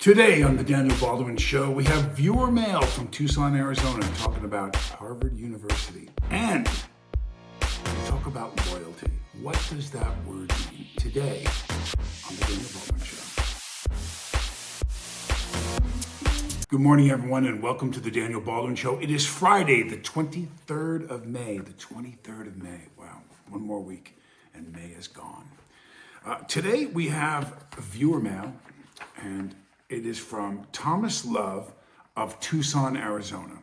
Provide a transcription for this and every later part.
Today on the Daniel Baldwin Show, we have viewer mail from Tucson, Arizona, talking about Harvard University. And we talk about loyalty. What does that word mean? Today on the Daniel Baldwin Show. Good morning, everyone, and welcome to the Daniel Baldwin Show. It is Friday, the 23rd of May. The 23rd of May. Wow, one more week, and May is gone. Today we have viewer mail, and it is from Thomas Love of Tucson, Arizona.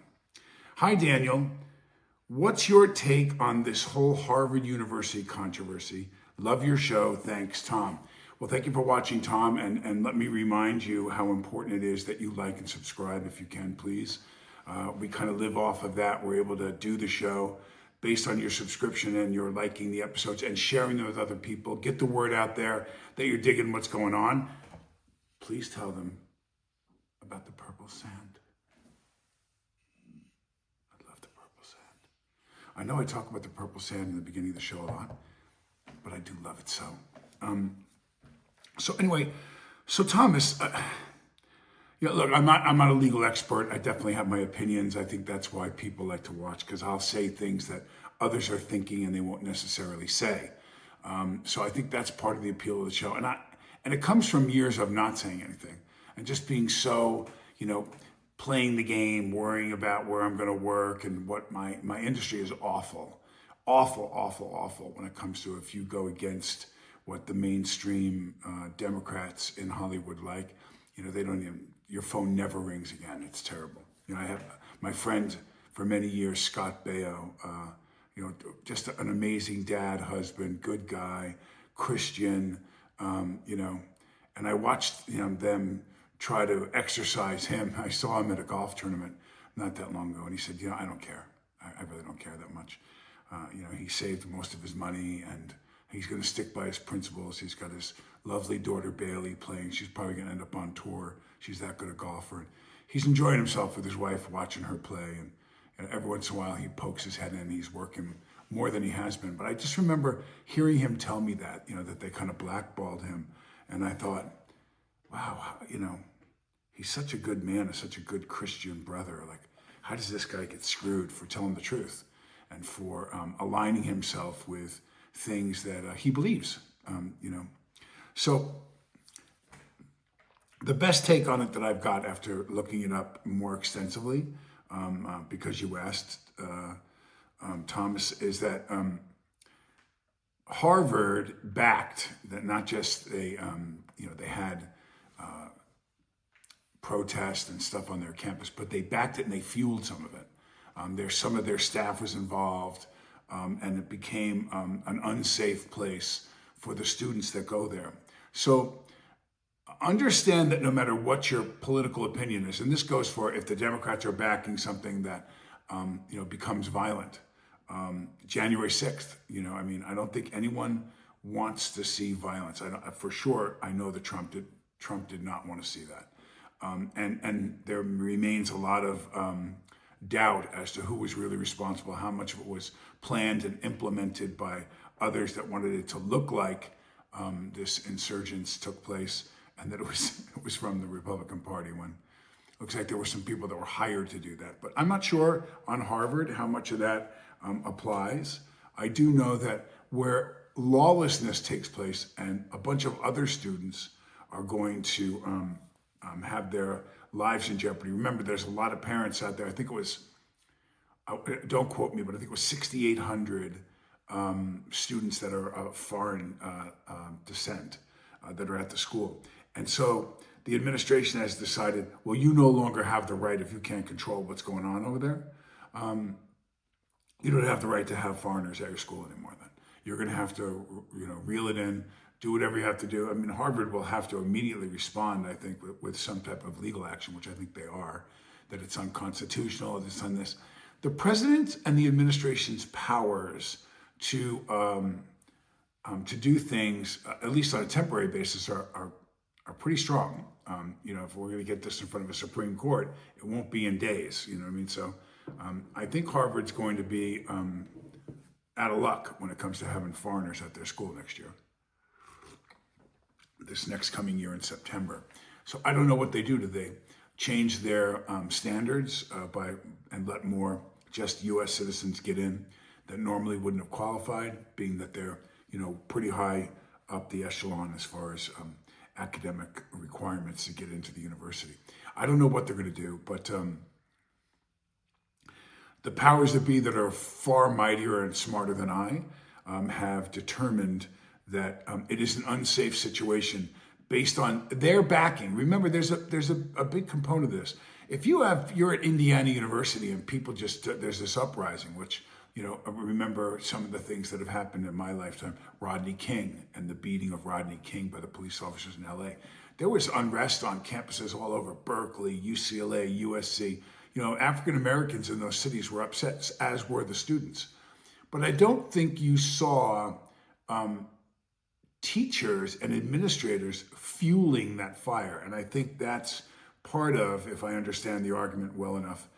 Hi, Daniel. What's your take on this whole Harvard University controversy? Love your show. Thanks, Tom. Well, thank you for watching, Tom. And let me remind you how important it is that you like and subscribe if you can, please. We kind of live off of that. We're able to do the show based on your subscription and your liking the episodes and sharing them with other people. Get the word out there that you're digging what's going on. Please tell them about the purple sand. I love the purple sand. I know I talk about the purple sand in the beginning of the show a lot, but I do love it so. So Thomas, look, I'm not a legal expert. I definitely have my opinions. I think that's why people like to watch, because I'll say things that others are thinking and they won't necessarily say. So I think that's part of the appeal of the show. And it comes from years of not saying anything and just being so, playing the game, worrying about where I'm going to work and what my industry is awful when it comes to if you go against what the mainstream Democrats in Hollywood like. They don't even, your phone never rings again. It's terrible. I have my friend for many years, Scott Baio, just an amazing dad, husband, good guy, Christian, and I watched them try to exercise him. I saw him at a golf tournament not that long ago, and he said, I don't care. I really don't care that much. He saved most of his money, and he's going to stick by his principles. He's got his lovely daughter, Bailey, playing. She's probably going to end up on tour. She's that good a golfer. He's enjoying himself with his wife, watching her play, and every once in a while he pokes his head in. He's working more than he has been. But I just remember hearing him tell me that, that they kind of blackballed him. And I thought, wow, he's such a good man and such a good Christian brother. Like, how does this guy get screwed for telling the truth and for aligning himself with things that he believes, So the best take on it that I've got after looking it up more extensively, because you asked, Thomas, is that Harvard backed that, not just they had protests and stuff on their campus, but they backed it and they fueled some of it. Some of their staff was involved, and it became an unsafe place for the students that go there. So understand that no matter what your political opinion is, and this goes for if the Democrats are backing something that becomes violent. January 6th, I don't think anyone wants to see violence. For sure, I know that Trump did not want to see that. And there remains a lot of doubt as to who was really responsible, how much of it was planned and implemented by others that wanted it to look like this insurgence took place, and that it was from the Republican Party, when it looks like there were some people that were hired to do that. But I'm not sure on Harvard how much of that applies. I do know that where lawlessness takes place and a bunch of other students are going to have their lives in jeopardy. Remember, there's a lot of parents out there. I think it was, don't quote me, but I think it was 6,800 students that are of foreign descent that are at the school. And so the administration has decided, well, you no longer have the right, if you can't control what's going on over there, you don't have the right to have foreigners at your school anymore then. You're going to have to, reel it in, do whatever you have to do. Harvard will have to immediately respond, I think, with some type of legal action, which I think they are, that it's unconstitutional, it's on this. The president and the administration's powers to do things, at least on a temporary basis, are pretty strong. If we're going to get this in front of a Supreme Court, it won't be in days. So I think Harvard's going to be out of luck when it comes to having foreigners at their school next year. This next coming year in September. So I don't know what they do. Do they change their standards and let more just U.S. citizens get in that normally wouldn't have qualified, being that they're pretty high up the echelon as far as academic requirements to get into the university? I don't know what they're going to do, but the powers that be that are far mightier and smarter than I have determined that it is an unsafe situation based on their backing. Remember, there's a big component of this. If you're at Indiana University and people just there's this uprising, which I remember some of the things that have happened in my lifetime. Rodney King and the beating of Rodney King by the police officers in LA. There was unrest on campuses all over Berkeley, UCLA, USC. African Americans in those cities were upset, as were the students. But I don't think you saw teachers and administrators fueling that fire. And I think that's part of, if I understand the argument well enough,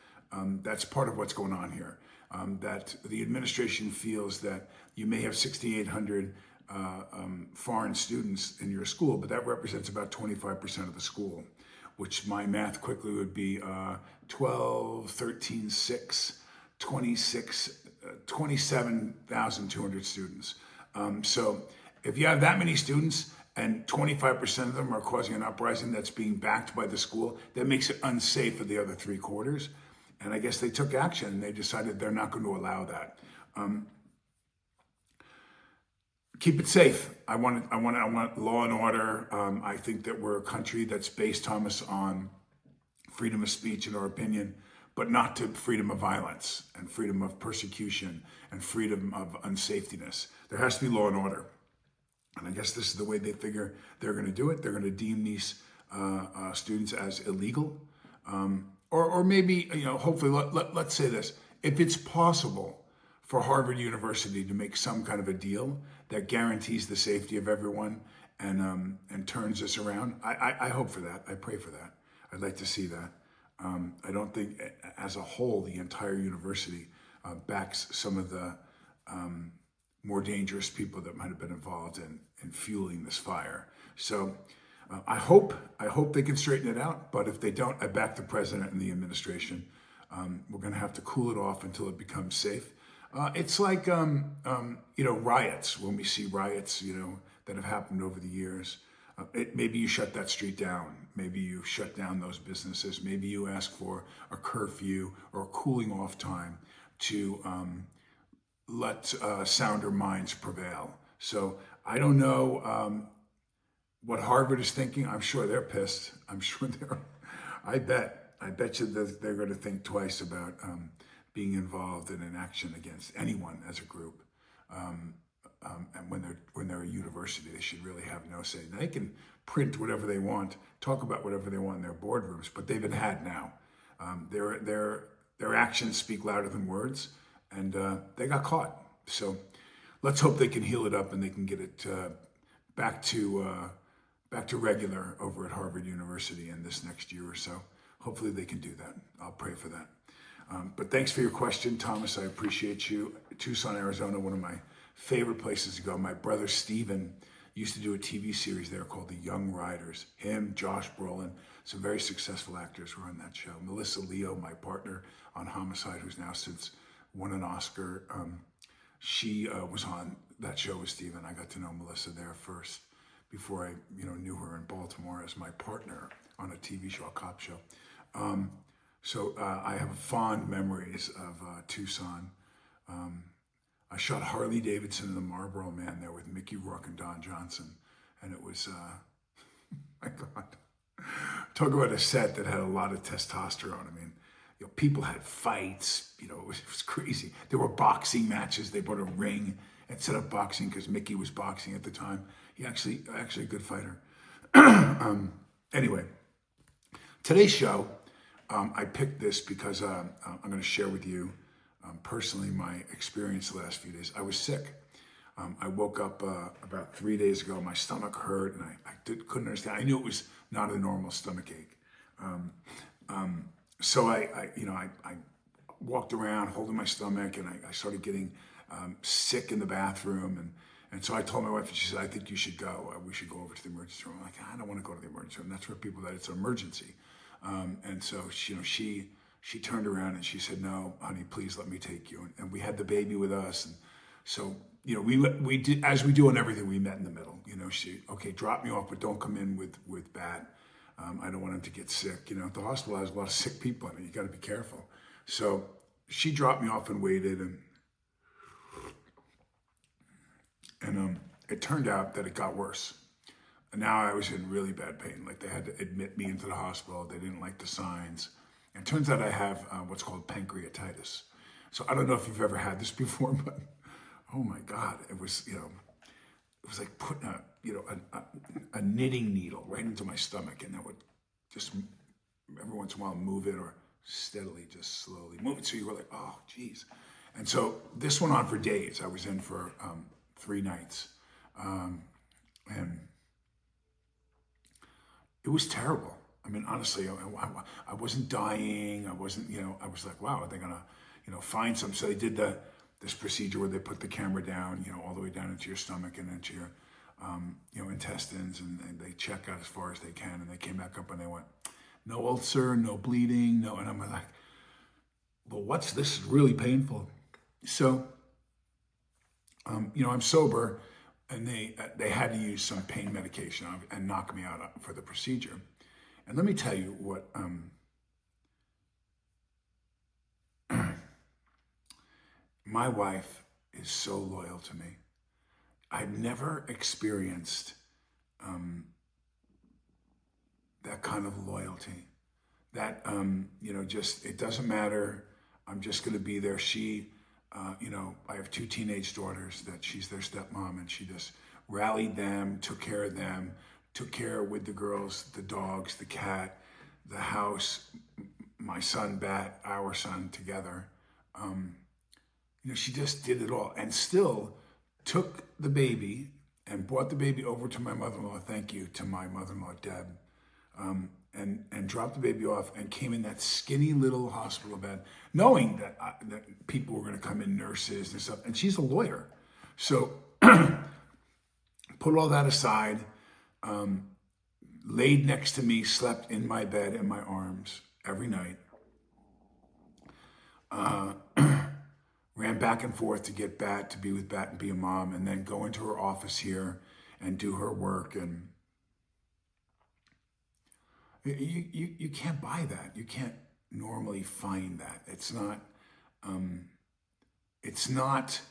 that's part of what's going on here. That the administration feels that you may have 6,800 foreign students in your school, but that represents about 25% of the school, which my math quickly would be 12, 13, 6, 26, 27,200 students. So if you have that many students and 25% of them are causing an uprising that's being backed by the school, that makes it unsafe for the other 3/4. And I guess they took action and they decided they're not going to allow that. Keep it safe. I want law and order. I think that we're a country that's based, Thomas, on freedom of speech and our opinion, but not to freedom of violence and freedom of persecution and freedom of unsafetyness. There has to be law and order. And I guess this is the way they figure they're going to do it. They're going to deem these students as illegal. Or maybe, hopefully, let's say this. If it's possible for Harvard University to make some kind of a deal that guarantees the safety of everyone and turns this around, I hope for that. I pray for that. I'd like to see that. I don't think, as a whole, the entire university backs some of the more dangerous people that might have been involved in fueling this fire. So I hope they can straighten it out, but if they don't, I back the president and the administration. We're going to have to cool it off until it becomes safe. It's like, riots. When we see riots, that have happened over the years, maybe you shut that street down. Maybe you shut down those businesses. Maybe you ask for a curfew or a cooling off time to let sounder minds prevail. So I don't know what Harvard is thinking. I'm sure they're pissed. I bet you that they're going to think twice about being involved in an action against anyone as a group. And when they're a university, they should really have no say. They can print whatever they want, talk about whatever they want in their boardrooms, but they've been had now. Their actions speak louder than words, and they got caught. So let's hope they can heal it up and they can get it back to regular over at Harvard University in this next year or so. Hopefully they can do that. I'll pray for that. But thanks for your question, Thomas. I appreciate you. Tucson, Arizona, one of my favorite places to go. My brother Steven used to do a TV series there called The Young Riders. Him, Josh Brolin, some very successful actors were on that show. Melissa Leo, my partner on Homicide, who's now since won an Oscar. She was on that show with Steven. I got to know Melissa there first before I knew her in Baltimore as my partner on a TV show, a cop show. So I have fond memories of Tucson. I shot Harley Davidson and the Marlboro Man there with Mickey Rourke and Don Johnson. And it was, my God, talk about a set that had a lot of testosterone. I mean, people had fights, it was crazy. There were boxing matches. They brought a ring and set up boxing because Mickey was boxing at the time. He actually a good fighter. Anyway, today's show, I picked this because I'm going to share with you personally my experience the last few days. I was sick. I woke up about 3 days ago. My stomach hurt, and I couldn't understand. I knew it was not a normal stomach ache. So I walked around holding my stomach, and I started getting sick in the bathroom, And so I told my wife, and she said, I think you should go. We should go over to the emergency room. I'm like, I don't want to go to the emergency room. That's for people that it's an emergency. And so she turned around and she said, no, honey, please let me take you. And we had the baby with us. And so, we did, as we do on everything, we met in the middle. Okay, drop me off, but don't come in with Bat. I don't want him to get sick. The hospital has a lot of sick people in it. You got to be careful. So she dropped me off and waited, and it turned out that it got worse. And now I was in really bad pain. Like, they had to admit me into the hospital. They didn't like the signs. And it turns out I have what's called pancreatitis. So I don't know if you've ever had this before, but oh my God, it was like putting a knitting needle right into my stomach, and that would just every once in a while move it, or steadily, just slowly move it. So you were like, oh, geez. And so this went on for days. I was in for 3 nights. And it was terrible. I mean, honestly, I wasn't dying. I wasn't, I was like, wow, are they going to, find some? So they did this procedure where they put the camera down, all the way down into your stomach and into your, intestines, and they check out as far as they can. And they came back up and they went, no ulcer, no bleeding, no. And I'm like, well, what's this? Is really painful. So, I'm sober, and they had to use some pain medication and knock me out for the procedure. And let me tell you what, my wife is so loyal to me. I've never experienced that kind of loyalty. That, just, it doesn't matter. I'm just going to be there. She, I have 2 teenage daughters that she's their stepmom, and she just rallied them, took care of them, took care with the girls, the dogs, the cat, the house, my son, Bat, our son together. She just did it all, and still took the baby and brought the baby over to my mother-in-law. Thank you to my mother-in-law, Deb. And dropped the baby off and came in that skinny little hospital bed, knowing that people were going to come in, nurses and stuff. And she's a lawyer. So put all that aside, laid next to me, slept in my bed in my arms every night. Ran back and forth to get Bat, to be with Bat and be a mom, and then go into her office here and do her work. And you can't buy that. You can't normally find that. It's not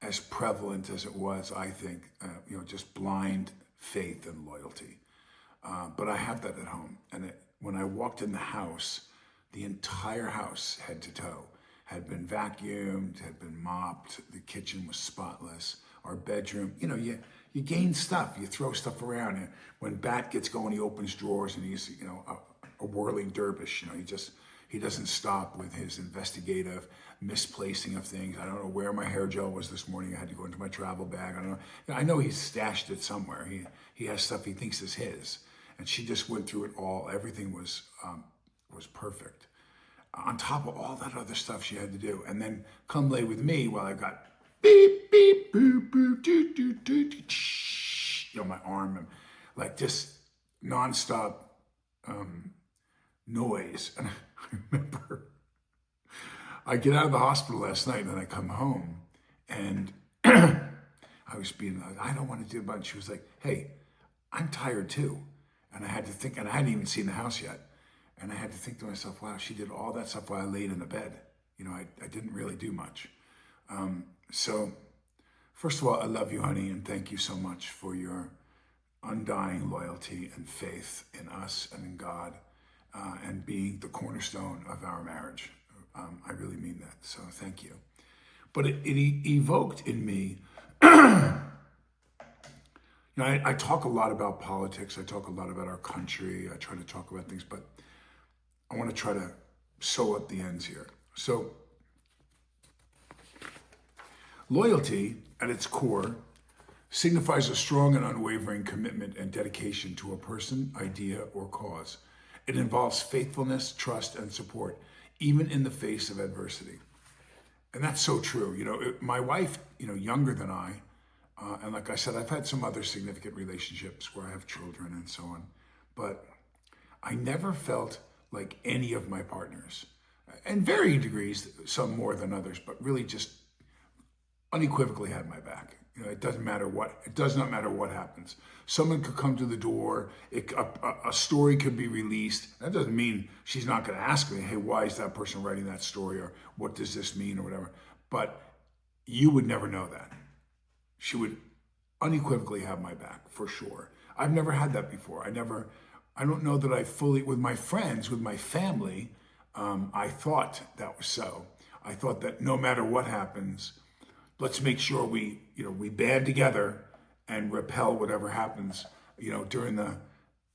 as prevalent as it was, I think, just blind faith and loyalty. But I have that at home. And when I walked in the house, the entire house, head to toe, had been vacuumed, had been mopped. The kitchen was spotless. Our bedroom, you gain stuff, you throw stuff around. And when Bat gets going, he opens drawers, and he's, a whirling dervish. He doesn't stop with his investigative misplacing of things. I don't know where my hair gel was this morning. I had to go into my travel bag. I don't know. I know he's stashed it somewhere. He has stuff he thinks is his. And she just went through it all. Everything was perfect. On top of all that other stuff she had to do. And then come lay with me while I got beep, beep, boop, boop, doo, doo, doo, doo, my arm, and like just nonstop noise. And I remember I get out of the hospital last night, and I come home, and I was being like, I don't want to do a bunch. She was like, hey, I'm tired too. And I had to think, and I hadn't even seen the house yet. And I had to think to myself, wow, she did all that stuff while I laid in the bed. I didn't really do much. So first of all, I love you, honey, and thank you so much for your undying loyalty and faith in us and in God, and being the cornerstone of our marriage. I really mean that, so thank you. But it evoked in me, I talk a lot about politics. I talk a lot about our country. I try to talk about things, but I want to try to sew up the ends here. So loyalty at its core signifies a strong and unwavering commitment and dedication to a person, idea, or cause. It involves faithfulness, trust, and support, even in the face of adversity. And that's so true. My wife, younger than I, And like I said, I've had some other significant relationships where I have children and so on. But I never felt like any of my partners, in varying degrees, some more than others, but really just unequivocally had my back. It doesn't matter what, it does not matter what happens. Someone could come to the door, a story could be released. That doesn't mean she's not going to ask me, hey, why is that person writing that story, or what does this mean, or whatever. But you would never know that. She would unequivocally have my back, for sure. I've never had that before. I don't know that I fully, with my friends, with my family, I thought that was so. I thought that no matter what happens, let's make sure we band together and repel whatever happens. During the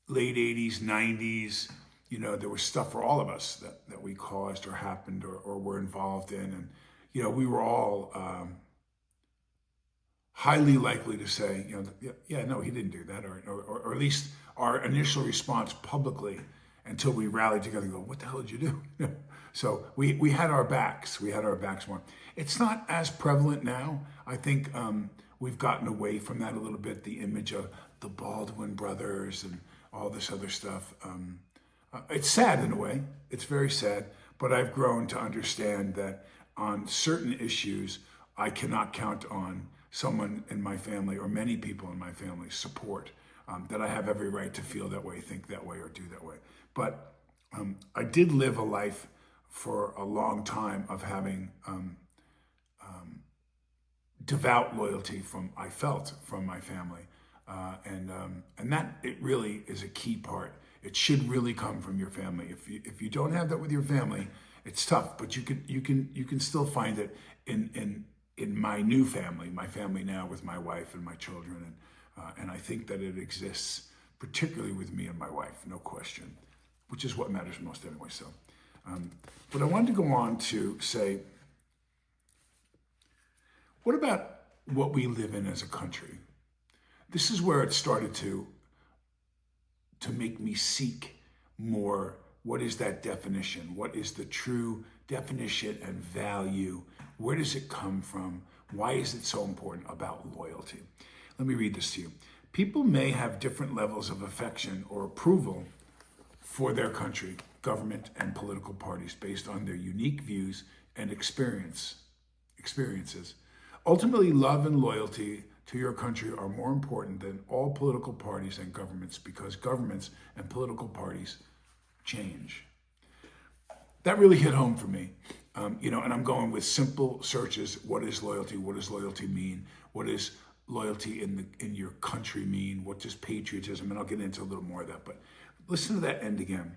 late 80s, 90s, there was stuff for all of us that we caused or happened or were involved in. And, we were all highly likely to say, yeah, no, he didn't do that. Or at least our initial response publicly, until we rallied together and go, what the hell did you do? So we had our backs. We had our backs more. It's not as prevalent now. I think we've gotten away from that a little bit, the image of the Baldwin brothers and all this other stuff. It's sad in a way. It's very sad. But I've grown to understand that on certain issues, I cannot count on someone in my family or many people in my family support, that I have every right to feel that way, think that way, or do that way. But I did live a life for a long time of having devout loyalty I felt from my family. And that, it really is a key part. It should really come from your family. If you don't have that with your family, it's tough, but you can still find it in my new family, my family now with my wife and my children. And I think that it exists, particularly with me and my wife, no question, which is what matters most anyway. So, but I wanted to go on to say, what about what we live in as a country? This is where it started to make me seek more. What is that definition? What is the true definition and value? Where does it come from? Why is it so important about loyalty? Let me read this to you. People may have different levels of affection or approval for their country, government, and political parties based on their unique views and experiences. Ultimately, love and loyalty to your country are more important than all political parties and governments, because governments and political parties change. That really hit home for me. And I'm going with simple searches. What is loyalty? What does loyalty mean? What does loyalty in your country mean? What does patriotism? And I'll get into a little more of that, but listen to that end again.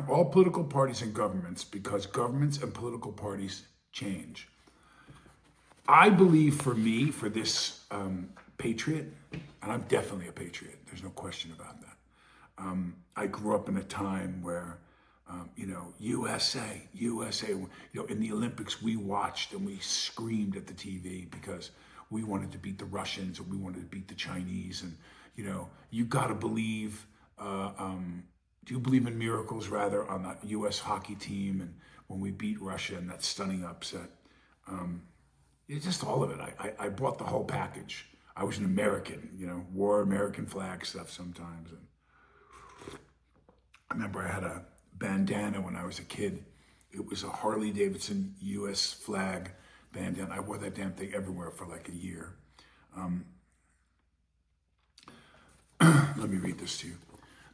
All political parties and governments, because governments and political parties change. I believe for me, for this patriot, and I'm definitely a patriot, there's no question about that. I grew up in a time where, USA, in the Olympics, we watched and we screamed at the TV because we wanted to beat the Russians and we wanted to beat the Chinese. And, you got to believe, do you believe in miracles, rather, on the U.S. hockey team and when we beat Russia in that stunning upset? It's just all of it. I bought the whole package. I was an American, wore American flag stuff sometimes. And I remember I had a bandana when I was a kid. It was a Harley Davidson U.S. flag bandana. I wore that damn thing everywhere for like a year. Let me read this to you.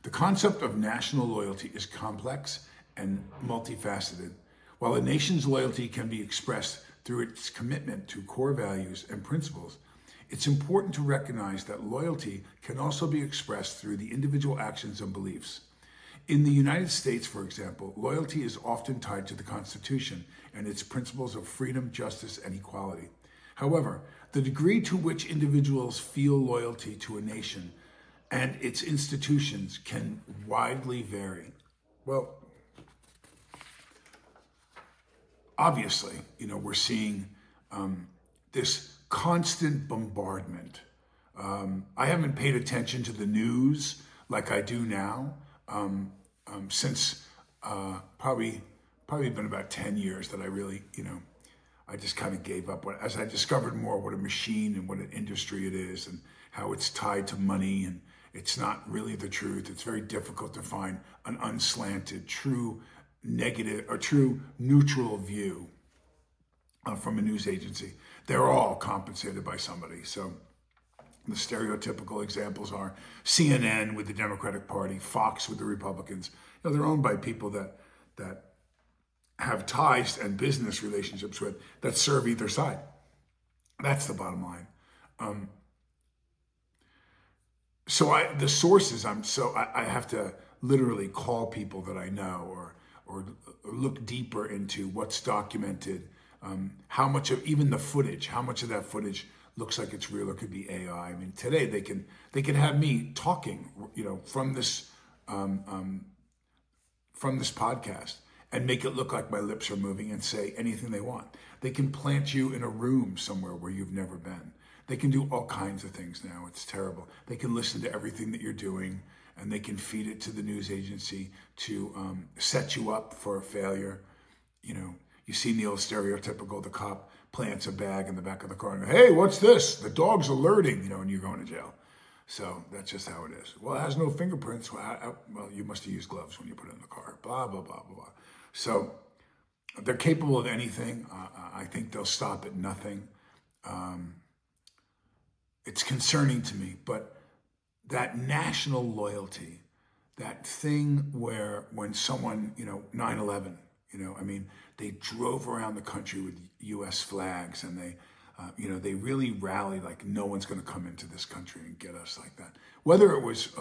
The concept of national loyalty is complex and multifaceted. While a nation's loyalty can be expressed through its commitment to core values and principles, it's important to recognize that loyalty can also be expressed through the individual actions and beliefs. In the United States, for example, loyalty is often tied to the Constitution and its principles of freedom, justice, and equality. However, the degree to which individuals feel loyalty to a nation and its institutions can widely vary. Well, obviously, we're seeing this constant bombardment. I haven't paid attention to the news like I do now since probably been about 10 years that I really, I just kind of gave up. As I discovered more what a machine and what an industry it is and how it's tied to money and it's not really the truth. It's very difficult to find an unslanted, true negative or true neutral view from a news agency. They're all compensated by somebody. So the stereotypical examples are CNN with the Democratic Party, Fox with the Republicans. They're owned by people that have ties and business relationships with that serve either side. That's the bottom line. The sources, I have to literally call people that I know or look deeper into what's documented, how much of even the footage, how much of that footage looks like it's real or could be AI. I mean, today they can have me talking, from this podcast and make it look like my lips are moving and say anything they want. They can plant you in a room somewhere where you've never been. They can do all kinds of things now. It's terrible. They can listen to everything that you're doing and they can feed it to the news agency to set you up for a failure. You've seen the old stereotypical, the cop plants a bag in the back of the car and goes, "Hey, what's this? The dog's alerting," and you're going to jail. So that's just how it is. Well, it has no fingerprints. Well, you must have used gloves when you put it in the car. Blah, blah, blah, blah, blah. So they're capable of anything. I think they'll stop at nothing. It's concerning to me, but that national loyalty, that thing where when someone, 9/11, they drove around the country with U.S. flags and they really rallied like no one's going to come into this country and get us like that. Whether it was,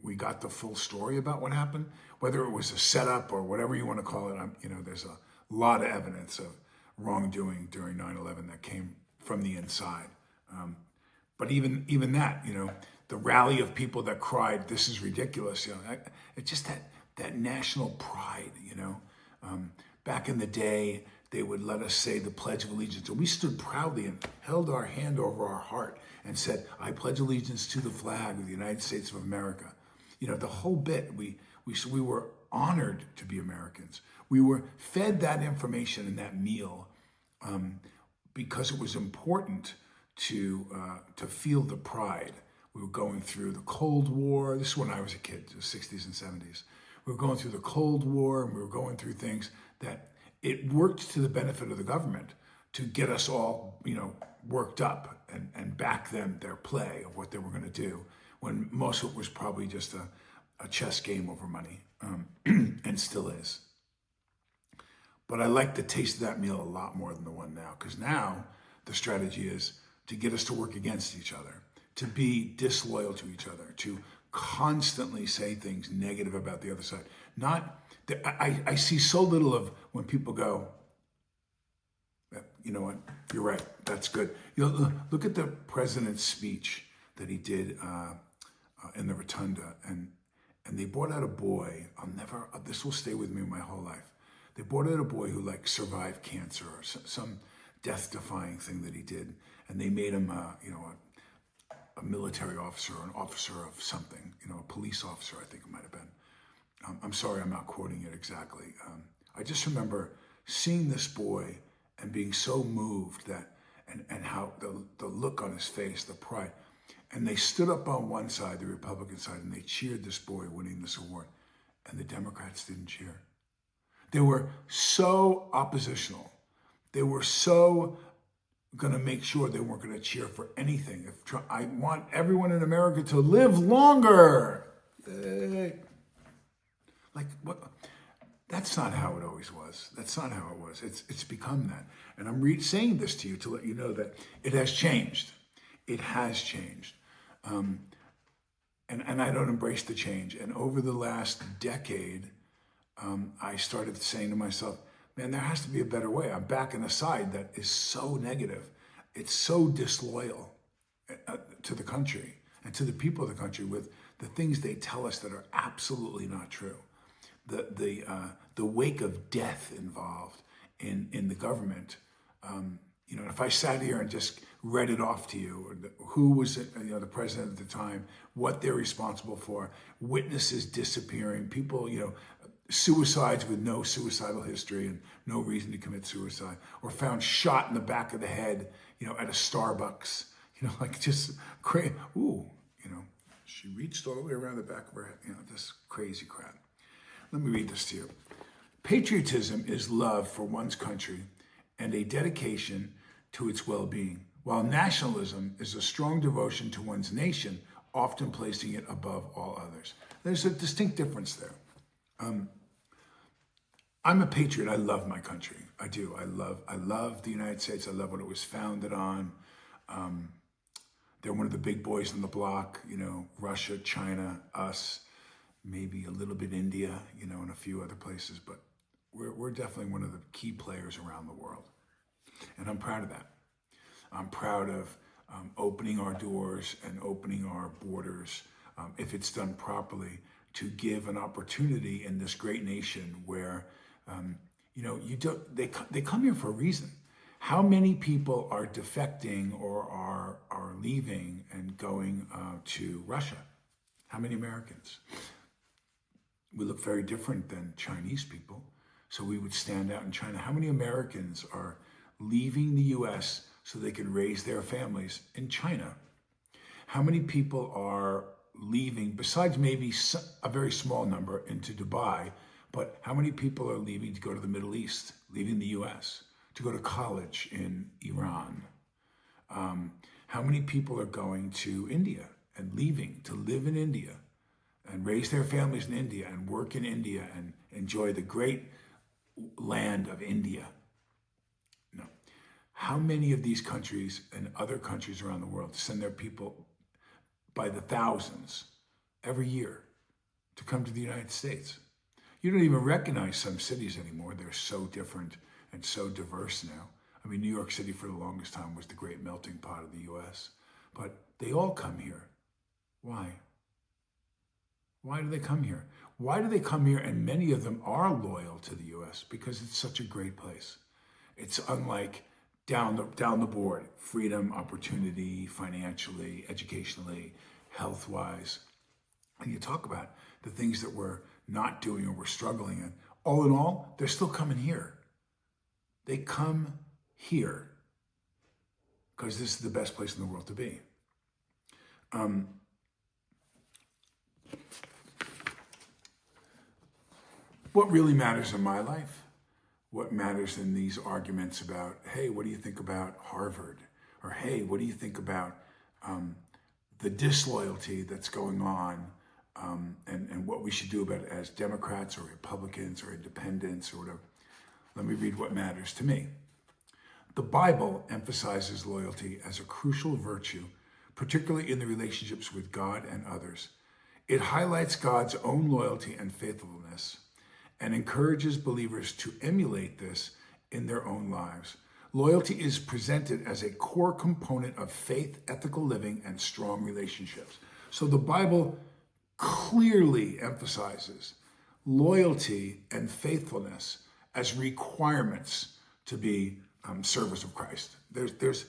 we got the full story about what happened, whether it was a setup or whatever you want to call it, there's a lot of evidence of wrongdoing during 9/11 that came from the inside. But even that, the rally of people that cried, "This is ridiculous," it's just that national pride, Back in the day, they would let us say the Pledge of Allegiance. And we stood proudly and held our hand over our heart and said, "I pledge allegiance to the flag of the United States of America." The whole bit, we were honored to be Americans. We were fed that information and that meal because it was important to feel the pride. We were going through the Cold War. This is when I was a kid, the 60s and 70s. We were going through the Cold War, and we were going through things that it worked to the benefit of the government to get us all, worked up and back them their play of what they were going to do, when most of it was probably just a chess game over money, and still is. But I like the taste of that meal a lot more than the one now, because now the strategy is to get us to work against each other, to be disloyal to each other, to constantly say things negative about the other side. I see so little of when people go, "You know what, you're right, that's good." Look at the president's speech that he did in the rotunda, and they brought out a boy. This will stay with me my whole life. They brought out a boy who survived cancer or some death-defying thing that he did, and they made him a military officer or an officer of something, a police officer, I think it might have been. I'm sorry, I'm not quoting it exactly. I just remember seeing this boy and being so moved and how the look on his face, the pride. And they stood up on one side, the Republican side, and they cheered this boy winning this award. And the Democrats didn't cheer. They were so oppositional. They were so going to make sure they weren't going to cheer for anything. I want everyone in America to live longer. What? That's not how it always was. That's not how it was. It's become that. And I'm saying this to you to let you know that it has changed. It has changed. And I don't embrace the change. And over the last decade, I started saying to myself, man, there has to be a better way. I'm backing a side that is so negative. It's so disloyal to the country and to the people of the country with the things they tell us that are absolutely not true. The wake of death involved in the government. If I sat here and just read it off to you, who was the president at the time, what they're responsible for, witnesses disappearing, people, suicides with no suicidal history and no reason to commit suicide, or found shot in the back of the head, at a Starbucks, like just crazy. Ooh, she reached all the way around the back of her head, this crazy crap. Let me read this to you. Patriotism is love for one's country and a dedication to its well-being, while nationalism is a strong devotion to one's nation, often placing it above all others. There's a distinct difference there. I'm a patriot. I love my country. I do. I love the United States. I love what it was founded on. They're one of the big boys on the block, Russia, China, us, maybe a little bit India, and a few other places, but we're definitely one of the key players around the world. And I'm proud of that. I'm proud of opening our doors and opening our borders, if it's done properly, to give an opportunity in this great nation where, they come here for a reason. How many people are defecting or are leaving and going to Russia? How many Americans? We look very different than Chinese people, so we would stand out in China. How many Americans are leaving the U.S. so they can raise their families in China? How many people are leaving, besides maybe a very small number, into Dubai, but how many people are leaving to go to the Middle East, leaving the U.S., to go to college in Iran? How many people are going to India and leaving to live in India and raise their families in India and work in India and enjoy the great land of India? No. How many of these countries and other countries around the world send their people by the thousands every year to come to the United States? You don't even recognize some cities anymore. They're so different and so diverse now. I mean, New York City for the longest time was the great melting pot of the U.S., but they all come here. Why? Why do they come here? Why do they come here? And many of them are loyal to the U.S. because it's such a great place. It's unlike down the board, freedom, opportunity, financially, educationally, health-wise. And you talk about the things that we're not doing or we're struggling in. All in all, they're still coming here. They come here because this is the best place in the world to be. What really matters in my life? What matters in these arguments about, hey, what do you think about Harvard? Or, hey, what do you think about the disloyalty that's going on and what we should do about it as Democrats or Republicans or independents or whatever? Let me read what matters to me. The Bible emphasizes loyalty as a crucial virtue, particularly in the relationships with God and others. It highlights God's own loyalty and faithfulness and encourages believers to emulate this in their own lives. Loyalty is presented as a core component of faith, ethical living, and strong relationships. So the Bible clearly emphasizes loyalty and faithfulness as requirements to be servers of Christ. There's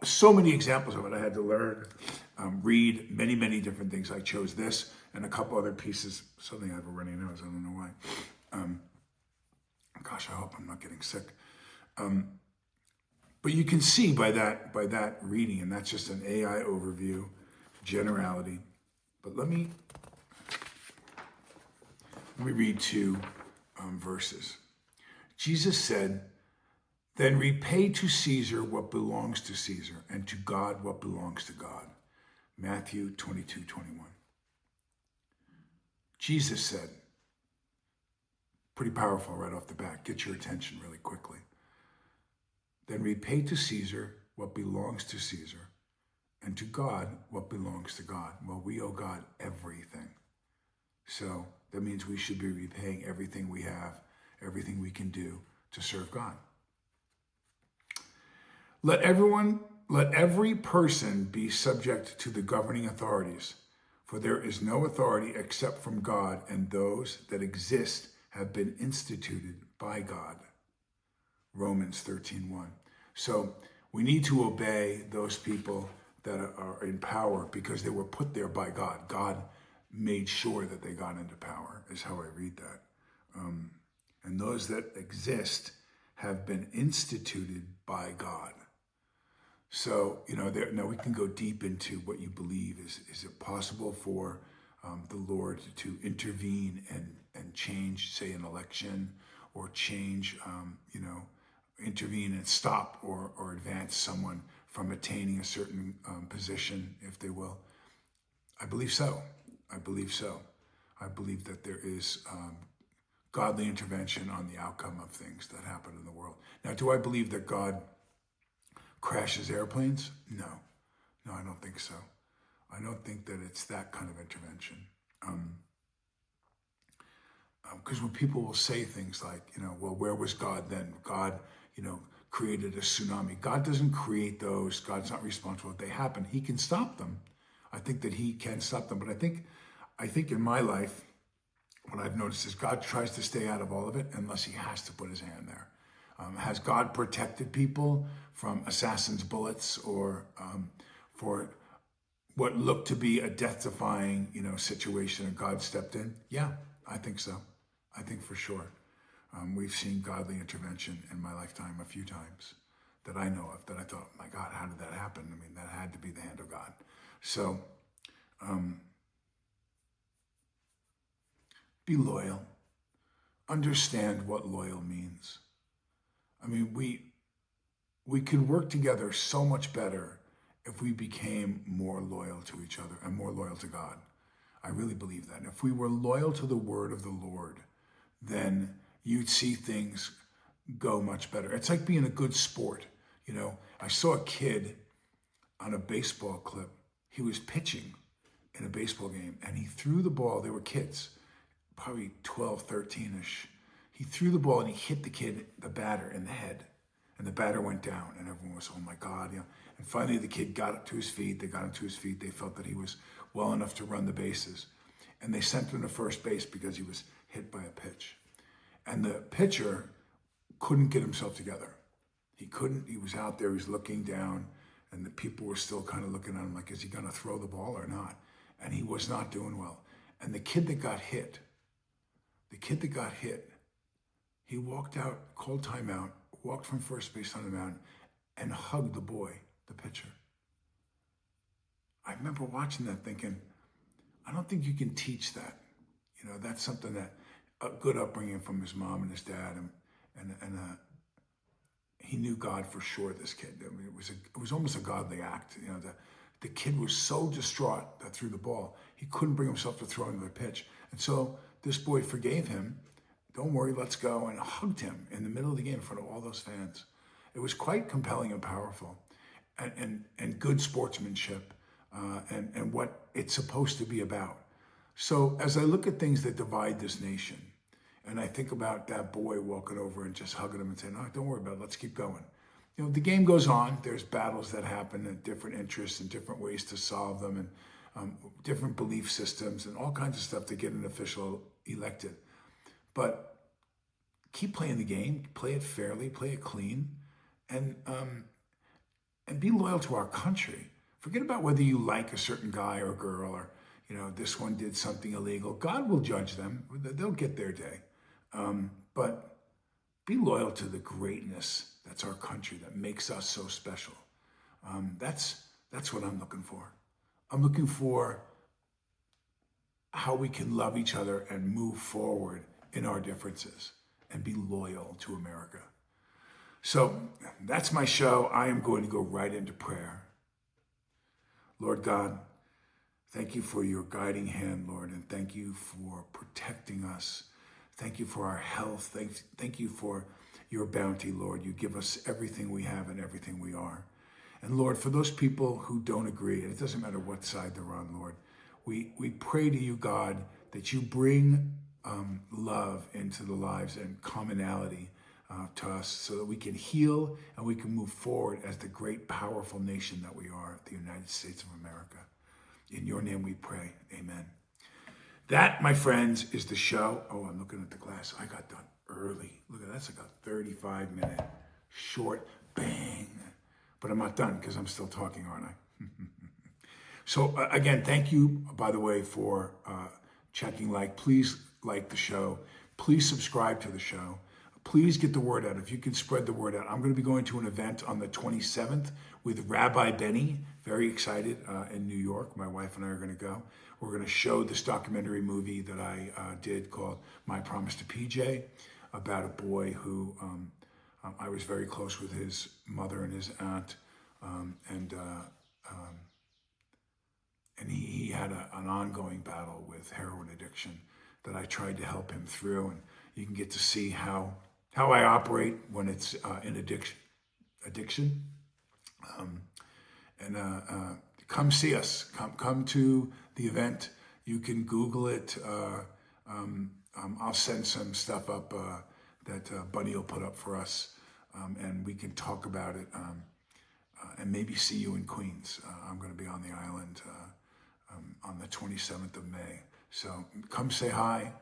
so many examples of it. I had to learn, read many different things. I chose this and a couple other pieces. Suddenly I have a runny nose. I don't know why. Gosh, I hope I'm not getting sick. But you can see by that reading, and that's just an AI overview, generality. But let me read two verses. Jesus said, "Then repay to Caesar what belongs to Caesar, and to God what belongs to God." Matthew 22:21. Jesus said, pretty powerful right off the bat, get your attention really quickly. "Then repay to Caesar what belongs to Caesar, and to God what belongs to God." Well, we owe God everything. So that means we should be repaying everything we have, everything we can do to serve God. Let every person be subject to the governing authorities, for there is no authority except from God, and those that exist have been instituted by God. Romans 13:1. So we need to obey those people that are in power because they were put there by God. God made sure that they got into power, is how I read that. And those that exist have been instituted by God. So, now we can go deep into what you believe. Is it possible for the Lord to intervene and change, say, an election, or change, intervene and stop or advance someone from attaining a certain position, if they will? I believe so. I believe so. I believe that there is godly intervention on the outcome of things that happen in the world. Now, do I believe that God crashes airplanes? No, I don't think so. I don't think that it's that kind of intervention. Because when people will say things like, well, where was God then? God, created a tsunami. God doesn't create those. God's not responsible. They happen. He can stop them. I think that he can stop them. But I think in my life, what I've noticed is God tries to stay out of all of it unless he has to put his hand there. Has God protected people from assassins' bullets or for what looked to be a death-defying, situation, and God stepped in? Yeah, I think so. I think for sure. We've seen godly intervention in my lifetime a few times that I know of, that I thought, my God, how did that happen? I mean, that had to be the hand of God. So, be loyal. Understand what loyal means. I mean, we could work together so much better if we became more loyal to each other and more loyal to God. I really believe that. And if we were loyal to the word of the Lord, then you'd see things go much better. It's like being a good sport. I saw a kid on a baseball clip. He was pitching in a baseball game, and he threw the ball. They were kids, probably 12, 13-ish. He threw the ball, and he hit the batter in the head. And the batter went down, and everyone was, oh my God. And finally, the kid got up to his feet. They got him to his feet. They felt that he was well enough to run the bases. And they sent him to first base because he was hit by a pitch. And the pitcher couldn't get himself together. He was out there, he was looking down, and the people were still kind of looking at him like, is he going to throw the ball or not? And he was not doing well. And the kid that got hit, he walked out, called timeout, walked from first base on the mound, and hugged the boy, the pitcher. I remember watching that thinking, I don't think you can teach that. That's something that a good upbringing from his mom and his dad, and he knew God for sure. This kid, I mean, it was almost a godly act. The kid was so distraught that threw the ball, he couldn't bring himself to throw another pitch, and so this boy forgave him. Don't worry, let's go, and hugged him in the middle of the game in front of all those fans. It was quite compelling and powerful, and good sportsmanship, and what it's supposed to be about. So as I look at things that divide this nation, and I think about that boy walking over and just hugging him and saying, "Oh, don't worry about it, let's keep going." The game goes on. There's battles that happen and different interests and different ways to solve them, and different belief systems and all kinds of stuff to get an official elected. But keep playing the game, play it fairly, play it clean, and be loyal to our country. Forget about whether you like a certain guy or girl, or this one did something illegal. God will judge them. They'll get their day. But be loyal to the greatness that's our country, that makes us so special. That's what I'm looking for. I'm looking for how we can love each other and move forward in our differences and be loyal to America. So that's my show. I am going to go right into prayer. Lord God, thank you for your guiding hand, Lord, and thank you for protecting us. Thank you for our health. Thank you for your bounty, Lord. You give us everything we have and everything we are. And Lord, for those people who don't agree, and it doesn't matter what side they're on, Lord, we pray to you, God, that you bring love into the lives and commonality to us so that we can heal and we can move forward as the great, powerful nation that we are, the United States of America. In your name we pray. Amen. That, my friends, is the show. Oh, I'm looking at the glass. I got done early. Look at that. That's like a 35-minute short bang. But I'm not done because I'm still talking, aren't I? So again, thank you, by the way, for checking like. Please like the show. Please subscribe to the show. Please get the word out. If you can spread the word out. I'm going to be going to an event on the 27th with Rabbi Benny. Very excited in New York. My wife and I are going to go. We're going to show this documentary movie that I did called My Promise to PJ, about a boy who I was very close with his mother and his aunt, and he had an ongoing battle with heroin addiction that I tried to help him through. And you can get to see how I operate when it's in addiction. Come see us. Come to the event. You can Google it. I'll send some stuff up that Bunny will put up for us, and we can talk about it, and maybe see you in Queens. I'm going to be on the island on the 27th of May. So come say hi.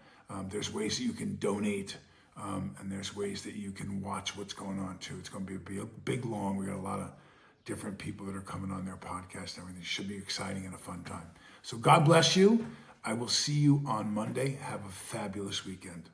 There's ways that you can donate, and there's ways that you can watch what's going on too. It's going to be a big, long. We got a lot of different people that are coming on their podcast and everything. It should be exciting and a fun time. So God bless you. I will see you on Monday. Have a fabulous weekend.